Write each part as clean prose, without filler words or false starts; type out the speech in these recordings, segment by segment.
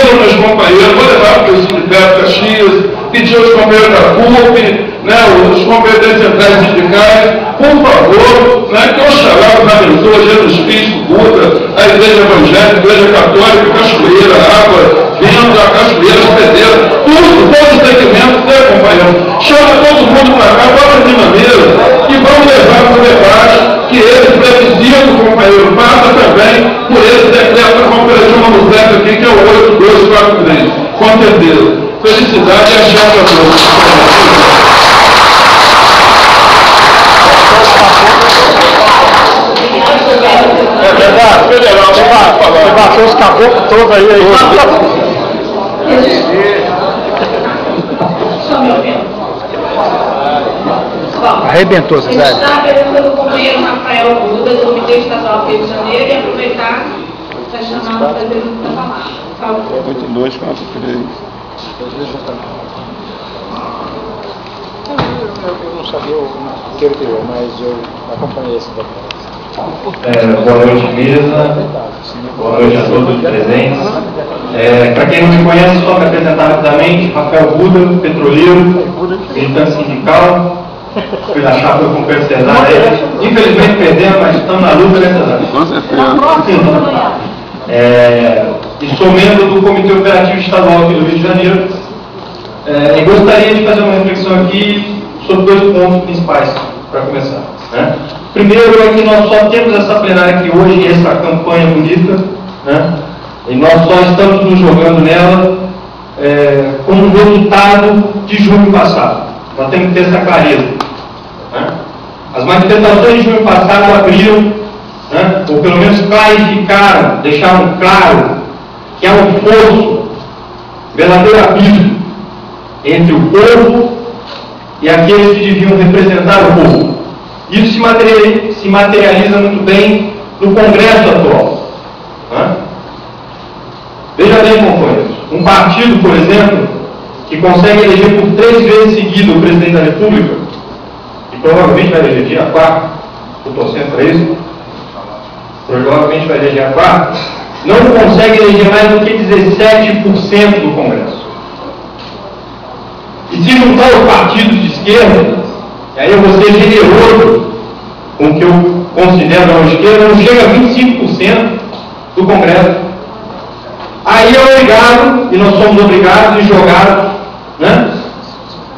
meus companheiros, vou levar para o Sindicato Caxias, pedir aos companheiros da CUP, né, os companheiros das centrais sindicais, por favor, né, que Oxalá nos abençoe, Jesus Cristo, Buda, a Igreja Evangélica, a Igreja Católica, Cachoeira, Água, Vento, a Cachoeira, Hospedeira, tudo, todos os segmentos, né, companheiro? Chama todo mundo para cá, bota aqui na mesa e vamos levar para o debate que eles precisam, companheiro, passa também por esse decreto da Conferência Manuscrita aqui, que é o 8243, com certeza. Felicidade e a chance a todos. É verdade, federal, você baixou os caboclos todos aí. Arrebentou, Zé. A gente está pegando pelo companheiro Rafael Buda, do Comitê Estadual do Rio de Janeiro, e aproveitar para chamar o presidente da palavra. Por favor. 82 contra 3. Eu não sabia o que ele deu, mas eu acompanhei esse debate. Boa noite, mesa. Boa noite a todos os presentes. Para quem não me conhece, só me apresentar rapidamente: Rafael Buda, petroleiro, militante sindical. Fui na chapa com o César. Infelizmente perdemos, mas estamos na luta nessas áreas. Com certeza. E sou membro do Comitê Operativo Estadual aqui do Rio de Janeiro. E gostaria de fazer uma reflexão aqui sobre dois pontos principais, para começar. Né? Primeiro é que nós só temos essa plenária aqui hoje, essa campanha bonita, né? E nós só estamos nos jogando nela como resultado de junho passado. Nós temos que ter essa clareza. Né? As manifestações de junho passado abriram, né? Ou pelo menos clarificaram, deixaram claro que há um fosso, verdadeiro abismo, entre o povo e aqueles que deviam representar o povo. Isso se materializa muito bem no Congresso atual. Né? Veja bem, companheiros, um partido, por exemplo, que consegue eleger por 3 vezes seguidas o presidente da República, e provavelmente vai eleger a 4ª, estou torcendo para isso, provavelmente vai eleger a 4ª, não consegue eleger mais do que 17% do Congresso. E se juntar os partidos de esquerda, e aí eu vou ser generoso com o que eu considero a esquerda, não chega a 25% do Congresso. Aí é obrigado, e nós somos obrigados e jogados, né,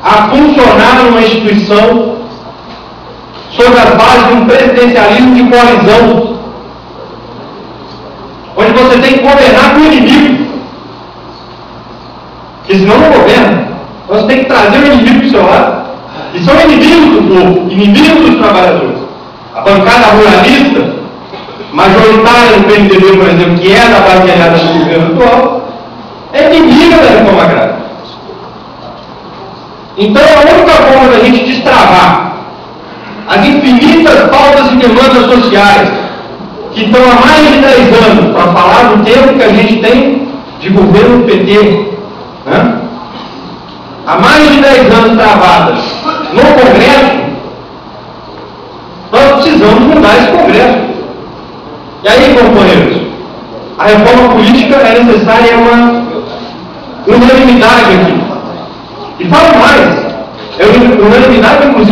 a funcionar numa instituição sob a base de um presidencialismo de coalizão, onde você tem que governar com o inimigo, porque senão não governa. Você tem que trazer o inimigo para o seu lado, e são inimigos do povo, inimigos dos trabalhadores. A bancada ruralista, majoritária no PMDB, por exemplo, que é da base aliada do governo atual, é inimiga da reforma agrária. Então, a única forma da gente destravar as infinitas pautas e demandas sociais que estão há mais de 10 anos, para falar do tempo que a gente tem de governo PT, né? Há mais de 10 anos travadas no Congresso, nós precisamos mudar esse Congresso. E aí, companheiros, a reforma política é necessária, uma unanimidade aqui. E falo mais, é unanimidade, inclusive,